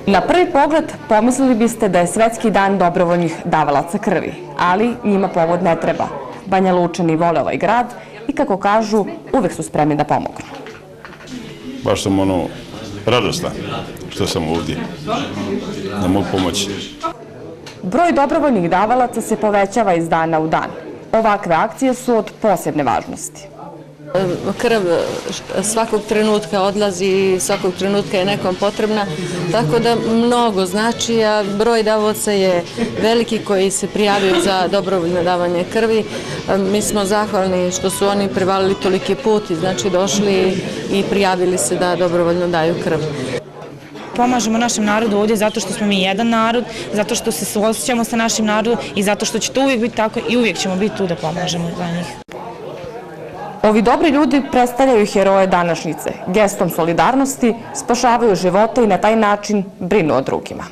Na prvi pogled pomislili biste da je Svetski dan dobrovoljnih davalaca krvi, ali njima povod ne treba. Banja Lučani vole ovaj grad i, kako kažu, uvek su spremni da pomognu. Baš sam radostan što sam ovdje, da mogu pomoći. Broj dobrovoljnih davalaca se povećava iz dana u dan. Ovakve akcije su od posebne važnosti. Krv svakog trenutka odlazi i svakog trenutka je nekom potrebna, tako da mnogo znači, a broj davaoca je veliki koji se prijavio za dobrovoljno davanje krvi. Mi smo zahvalni što su oni prevalili toliki put i znači došli i prijavili se da dobrovoljno daju krv. Pomažemo našem narodu ovdje zato što smo mi jedan narod, zato što se suosjećamo sa našim narodom i zato što će to uvijek biti tako i uvijek ćemo biti tu da pomažemo za njih. Ovi dobri ljudi predstavljaju heroje današnjice. Gestom solidarnosti spašavaju živote i na taj način brinu o drugima.